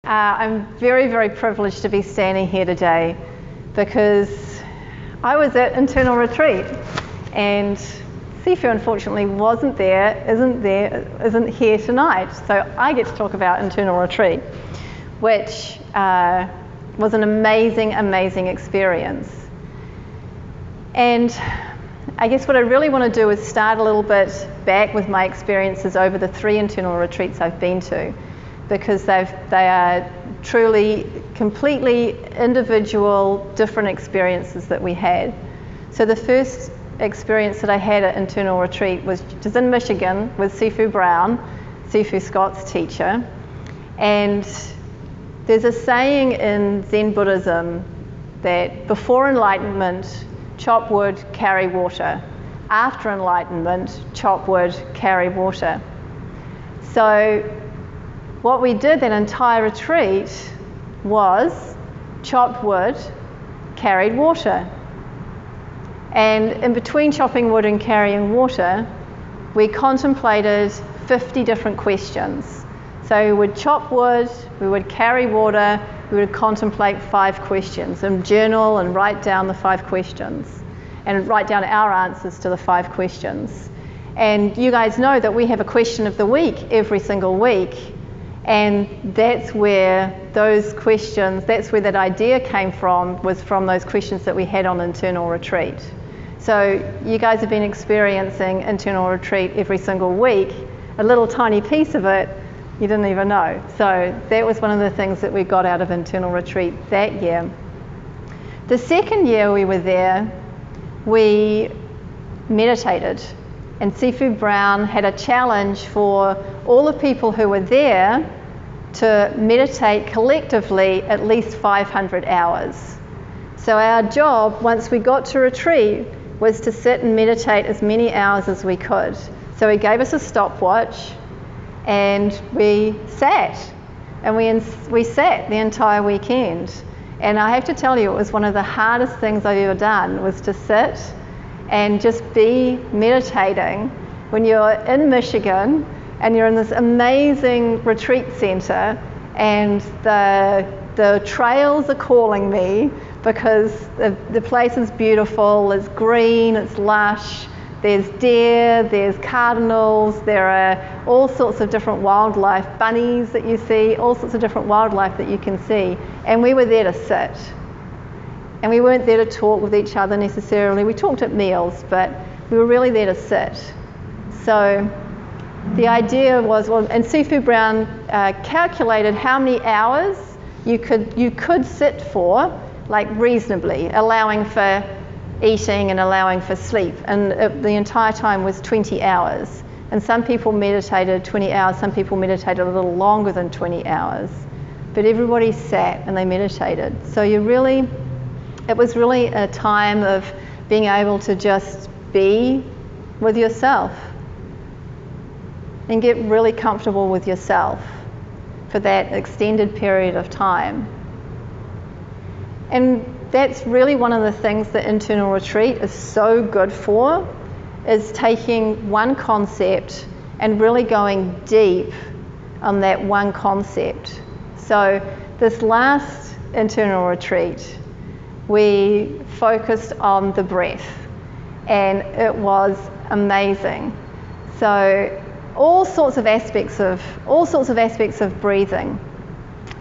I'm very, very privileged to be standing here today because I was at internal retreat and Sifu unfortunately isn't here tonight. So I get to talk about internal retreat, which was an amazing, amazing experience. And I guess what I really want to do is start a little bit back with my experiences over the 3 internal retreats I've been to, because they are truly, completely individual, different experiences that we had. So the first experience that I had at internal retreat was in Michigan with Sifu Brown, Sifu Scott's teacher. And there's a saying in Zen Buddhism that before enlightenment, chop wood, carry water. After enlightenment, chop wood, carry water. So what we did that entire retreat was chopped wood, carried water. And in between chopping wood and carrying water, we contemplated 50 different questions. So we would chop wood, we would carry water, we would contemplate 5 questions and journal and write down the 5 questions and write down our answers to the 5 questions. And you guys know that we have a question of the week every single week. And that's where those questions, that's where that idea came from, was from those questions that we had on internal retreat. So you guys have been experiencing internal retreat every single week. A little tiny piece of it, you didn't even know. So that was one of the things that we got out of internal retreat that year. The second year we were there, we meditated. And Sifu Brown had a challenge for all the people who were there to meditate collectively at least 500 hours. So our job, once we got to retreat, was to sit and meditate as many hours as we could. So he gave us a stopwatch and we sat. And we sat the entire weekend. And I have to tell you, it was one of the hardest things I've ever done, was to sit and just be meditating when you're in Michigan and you're in this amazing retreat center and the trails are calling me because the place is beautiful, it's green, it's lush, there's deer, there's cardinals, there are all sorts of different wildlife, bunnies that you see, all sorts of different wildlife that you can see. And we were there to sit. And we weren't there to talk with each other necessarily. We talked at meals, but we were really there to sit. So the idea was, and Sifu Brown calculated how many hours you could sit for, like reasonably, allowing for eating and allowing for sleep. And the entire time was 20 hours. And some people meditated 20 hours, some people meditated a little longer than 20 hours. But everybody sat and they meditated. So it was really a time of being able to just be with yourself and get really comfortable with yourself for that extended period of time. And that's really one of the things that internal retreat is so good for, is taking one concept and really going deep on that one concept. So this last internal retreat, we focused on the breath, and it was amazing. So all sorts of aspects of breathing,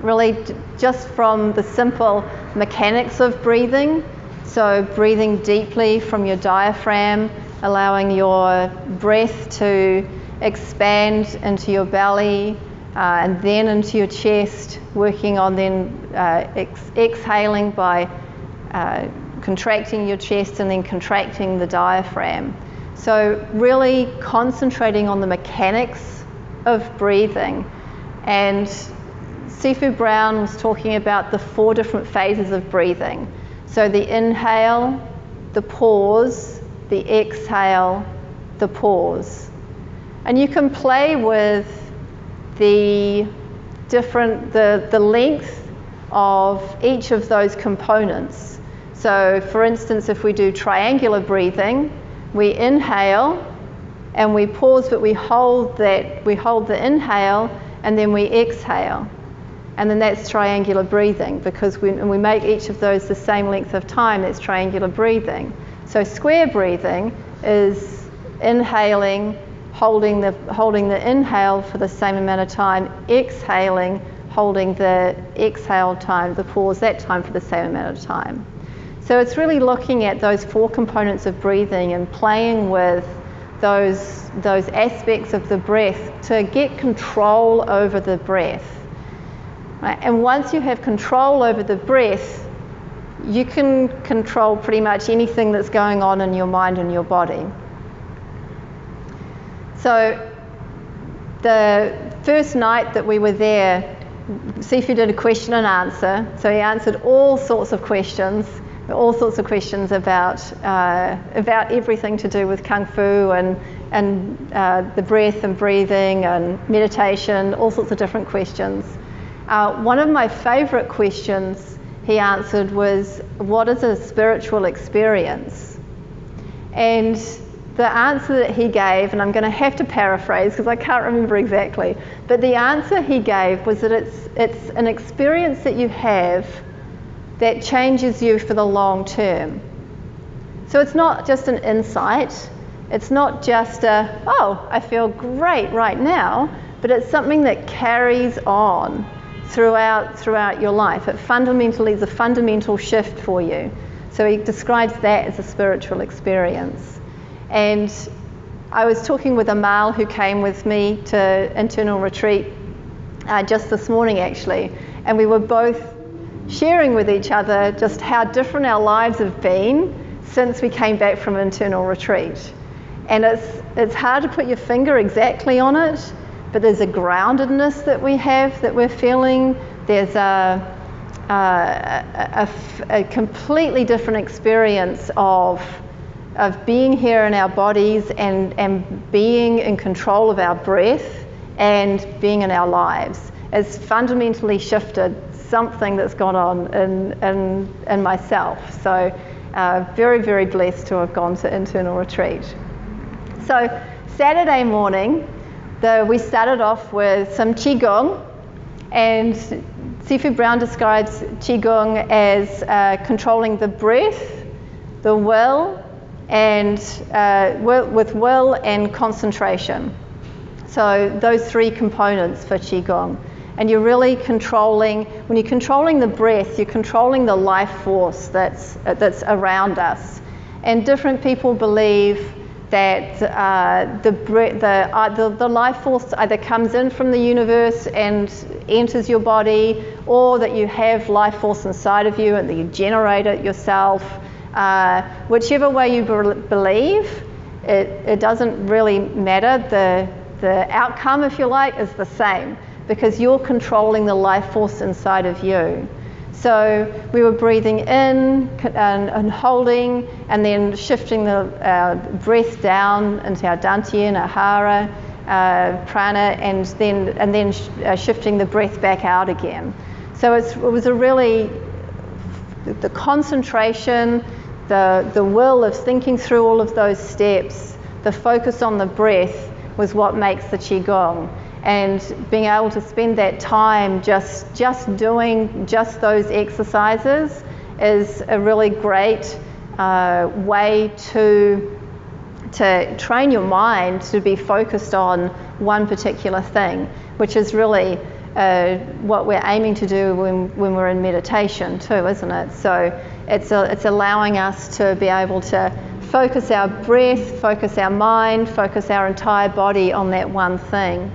really just from the simple mechanics of breathing. So breathing deeply from your diaphragm, allowing your breath to expand into your belly and then into your chest, working on then exhaling by contracting your chest and then contracting the diaphragm. So really concentrating on the mechanics of breathing. And Sifu Brown was talking about the 4 different phases of breathing. So the inhale, the pause, the exhale, the pause. And you can play with the length of each of those components. So for instance, if we do triangular breathing, we inhale and we pause, but we hold the inhale and then we exhale. and then that's triangular breathing, because when we make each of those the same length of time, that's triangular breathing. So square breathing is inhaling, holding the inhale for the same amount of time, exhaling, holding the exhale time, the pause, that time for the same amount of time. So it's really looking at those 4 components of breathing and playing with those aspects of the breath to get control over the breath. Right? And once you have control over the breath, you can control pretty much anything that's going on in your mind and your body. So the first night that we were there, Sifu did a question and answer. So he answered all sorts of questions about everything to do with Kung Fu and the breath and breathing and meditation, all sorts of different questions. One of my favorite questions he answered was, what is a spiritual experience? And the answer that he gave, and I'm going to have to paraphrase because I can't remember exactly, but the answer he gave was that it's an experience that you have that changes you for the long term. So it's not just an insight, it's not just I feel great right now, but it's something that carries on throughout your life. It fundamentally is a fundamental shift for you. So he describes that as a spiritual experience. And I was talking with Amal, who came with me to internal retreat just this morning actually, and we were both sharing with each other just how different our lives have been since we came back from internal retreat. And it's hard to put your finger exactly on it, but there's a groundedness that we have, that we're feeling. There's a completely different experience of being here in our bodies and being in control of our breath and being in our lives. It's fundamentally shifted something that's gone on in myself. So very, very blessed to have gone to internal retreat. So Saturday morning, we started off with some Qigong, and Sifu Brown describes Qigong as controlling the breath, the will, and with will and concentration. So those 3 components for Qigong. And you're really controlling, when you're controlling the breath, you're controlling the life force that's around us. And different people believe that the life force either comes in from the universe and enters your body, or that you have life force inside of you and that you generate it yourself. Whichever way you believe, it doesn't really matter. The outcome, if you like, is the same, because you're controlling the life force inside of you. So we were breathing in and holding, and then shifting the breath down into our dantian, our hara, prana, and then shifting the breath back out again. So it was a really, the concentration, the will of thinking through all of those steps, the focus on the breath was what makes the Qigong. And being able to spend that time just doing just those exercises is a really great way to train your mind to be focused on one particular thing, which is really what we're aiming to do when we're in meditation too, isn't it? So it's allowing us to be able to focus our breath, focus our mind, focus our entire body on that one thing.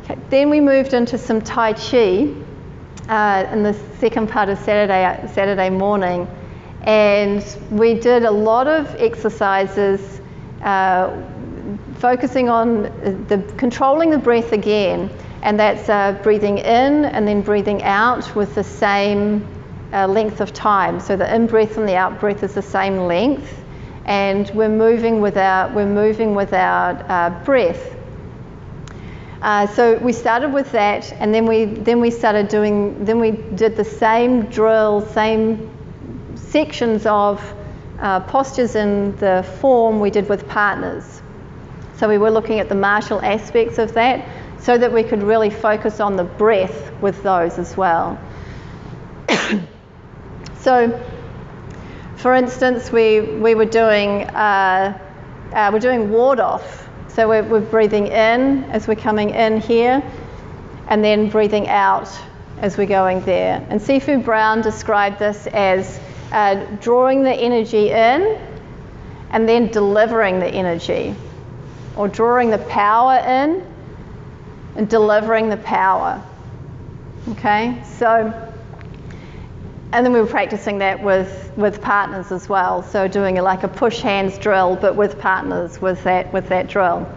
Okay, then we moved into some Tai Chi in the second part of Saturday morning, and we did a lot of exercises focusing on controlling the breath again, and that's breathing in and then breathing out with the same length of time. So the in-breath and the out-breath is the same length, and we're moving with our breath. So we started with that, and then we did the same drill, same sections of postures in the form we did with partners. So we were looking at the martial aspects of that, so that we could really focus on the breath with those as well. So, for instance, we're doing ward off. So we're breathing in as we're coming in here, and then breathing out as we're going there. And Sifu Brown described this as drawing the energy in and then delivering the energy, or drawing the power in and delivering the power. Okay, so, and then we were practicing that with partners as well. So doing like a push hands drill, but with partners with that drill.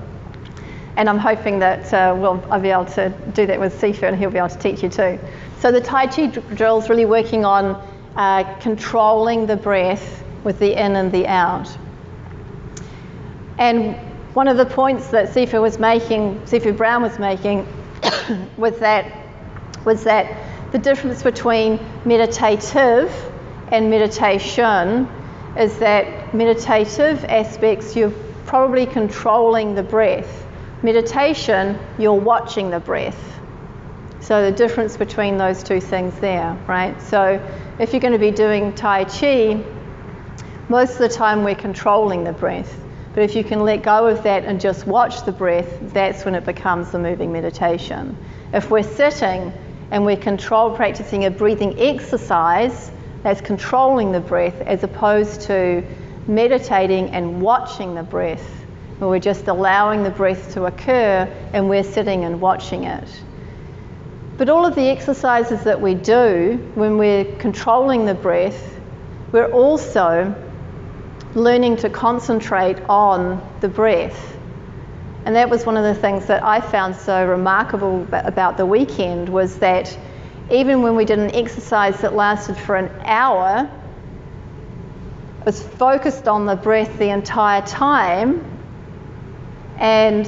And I'm hoping that I'll be able to do that with Sifu, and he'll be able to teach you too. So the Tai Chi drill is really working on controlling the breath with the in and the out. And one of the points that Sifu Brown was making was that the difference between meditative and meditation is that meditative aspects, you're probably controlling the breath. Meditation, you're watching the breath. So the difference between those two things there, right? So if you're going to be doing Tai Chi, most of the time we're controlling the breath. But if you can let go of that and just watch the breath, that's when it becomes the moving meditation. If we're sitting and we're practicing a breathing exercise, that's controlling the breath, as opposed to meditating and watching the breath, where we're just allowing the breath to occur and we're sitting and watching it. But all of the exercises that we do when we're controlling the breath, we're also learning to concentrate on the breath. And that was one of the things that I found so remarkable about the weekend, was that even when we did an exercise that lasted for an hour, I was focused on the breath the entire time, and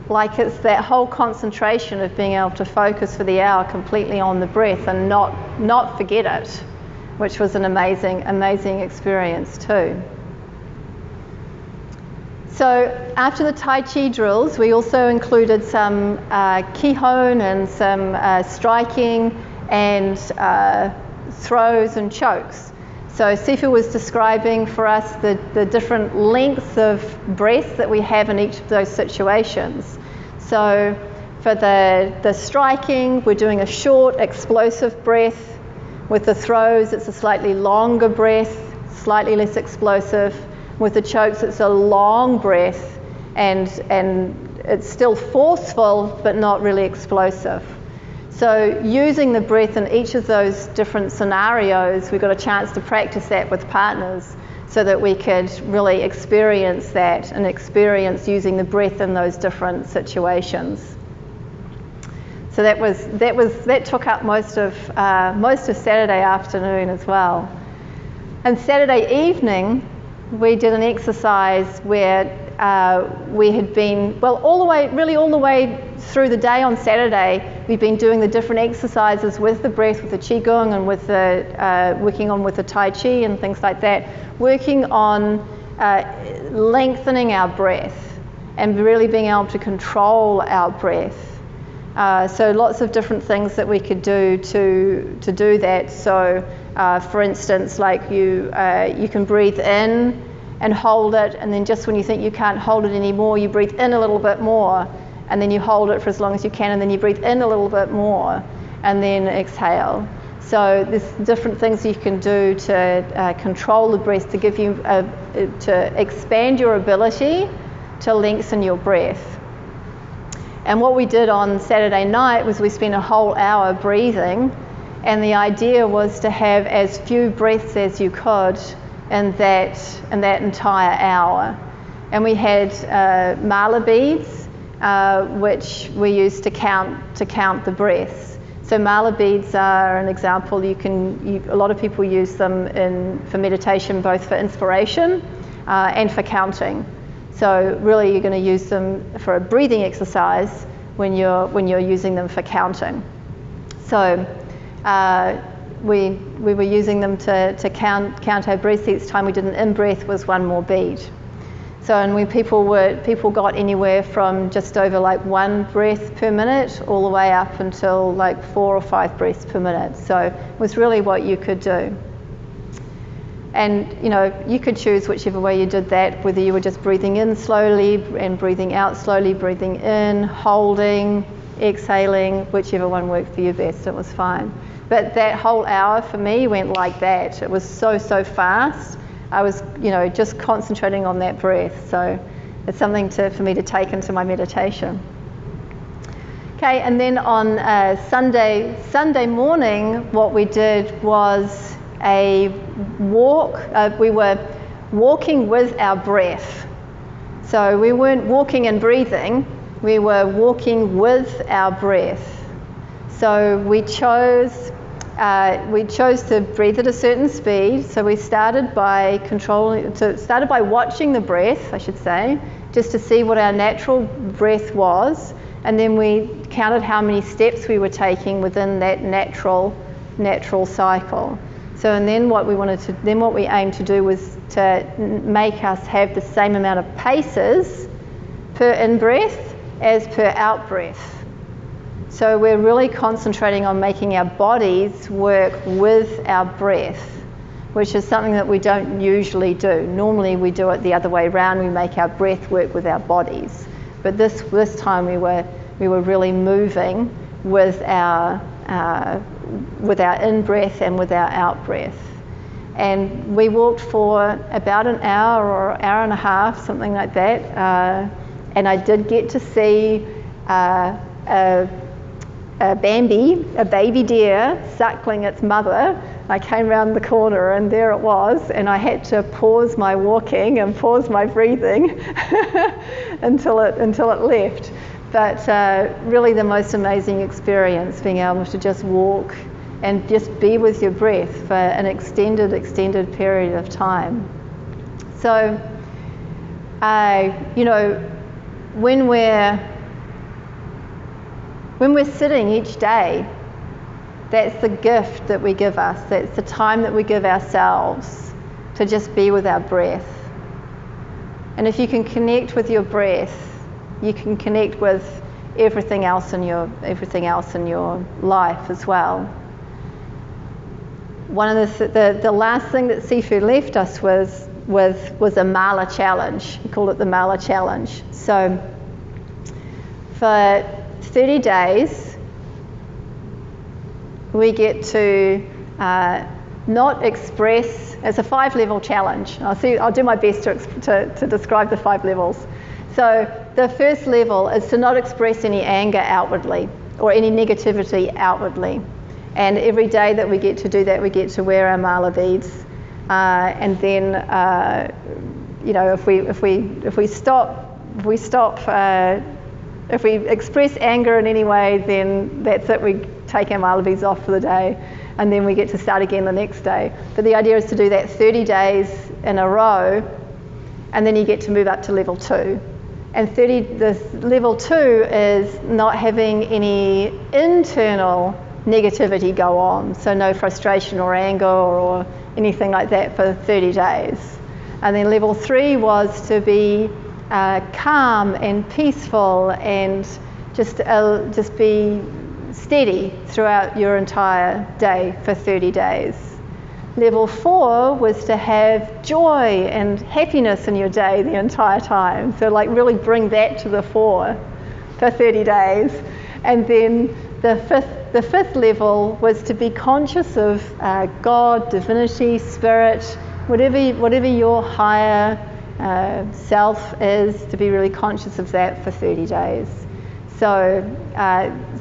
like it's that whole concentration of being able to focus for the hour completely on the breath and not forget it, which was an amazing experience too. So after the Tai Chi drills, we also included some Kihon and some striking and throws and chokes. So Sifu was describing for us the different lengths of breath that we have in each of those situations. So for the striking, we're doing a short, explosive breath. With the throws, it's a slightly longer breath, slightly less explosive. With the chokes, it's a long breath, and it's still forceful, but not really explosive. So using the breath in each of those different scenarios, we got a chance to practice that with partners so that we could really experience that and experience using the breath in those different situations. So that took up most of Saturday afternoon as well. And Saturday evening, we did an exercise where we had been, all the way through the day on Saturday, we've been doing the different exercises with the breath, with the Qigong, and with the working on with the Tai Chi and things like that, working on lengthening our breath and really being able to control our breath. So lots of different things that we could do to do that. So for instance, like you can breathe in and hold it, and then just when you think you can't hold it anymore, you breathe in a little bit more, and then you hold it for as long as you can, and then you breathe in a little bit more, and then exhale. So there's different things you can do to control the breath, to give you to expand your ability to lengthen your breath. And what we did on Saturday night was we spent a whole hour breathing, and the idea was to have as few breaths as you could in that entire hour. And we had mala beads, which we used to count the breaths. So mala beads are an example. A lot of people use them for meditation, both for inspiration and for counting. So really, you're going to use them for a breathing exercise when you're using them for counting. So we were using them to count our breaths. Each time we did an in-breath was one more bead. So, and when people got anywhere from just over like 1 breath per minute all the way up until like 4 or 5 breaths per minute. So it was really what you could do. And you know, you could choose whichever way you did that, whether you were just breathing in slowly and breathing out slowly, breathing in, holding, exhaling, whichever one worked for you best, it was fine. But that whole hour for me went like that. It was so fast. I was, you know, just concentrating on that breath. So it's something for me to take into my meditation. Okay, and then on Sunday morning, what we did was a walk. We were walking with our breath. So we weren't walking and breathing, we were walking with our breath. So we chose to breathe at a certain speed. So we started by watching the breath, I should say, just to see what our natural breath was, and then we counted how many steps we were taking within that natural cycle. So, and then what we aimed to do was to make us have the same amount of paces per in-breath as per out-breath. So we're really concentrating on making our bodies work with our breath, which is something that we don't usually do. Normally we do it the other way around, we make our breath work with our bodies. But this time we were really moving with our in-breath and with our out-breath. And we walked for about an hour or hour and a half, something like that. And I did get to see a baby deer suckling its mother. I came round the corner and there it was, and I had to pause my walking and pause my breathing until it left. But really the most amazing experience, being able to just walk and just be with your breath for an extended period of time. So, you know, when we're sitting each day, that's the gift that we give us. That's the time that we give ourselves to just be with our breath. And if you can connect with your breath, you can connect with everything else in your life as well. One of the last thing that Sifu left us was a Mala challenge. He called it the Mala challenge. So for 30 days, we get to not express. It's a 5-level challenge. I'll do my best to describe the 5 levels. So the first level is to not express any anger outwardly or any negativity outwardly. And every day that we get to do that, we get to wear our mala beads. And then, you know, if we express anger in any way, then that's it. We take our mala beads off for the day, and then we get to start again the next day. But the idea is to do that 30 days in a row, and then you get to move up to level 2. And level 2 is not having any internal negativity go on, so no frustration or anger or anything like that for 30 days. And then level 3 was to be calm and peaceful and just be steady throughout your entire day for 30 days. Level 4 was to have joy and happiness in your day the entire time. So like really bring that to the fore for 30 days. And then the fifth level was to be conscious of God, divinity, spirit, whatever your higher self is, to be really conscious of that for 30 days. So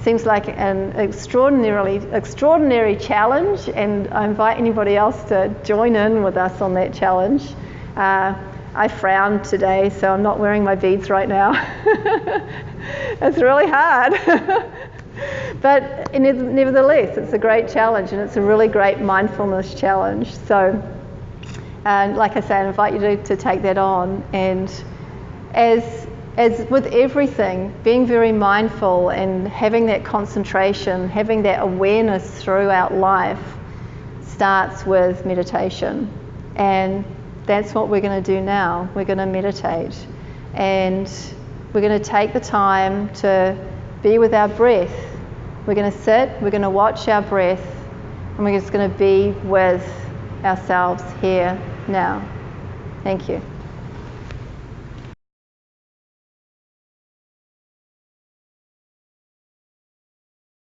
seems like an extraordinary challenge, and I invite anybody else to join in with us on that challenge. I frowned today, so I'm not wearing my beads right now. It's really hard. But nevertheless, it's a great challenge, and it's a really great mindfulness challenge. So, like I say, I invite you to take that on. And as with everything, being very mindful and having that concentration, having that awareness throughout life starts with meditation. And that's what we're going to do now. We're going to meditate, and we're going to take the time to be with our breath. We're going to sit, we're going to watch our breath, and we're just going to be with ourselves here now. Thank you.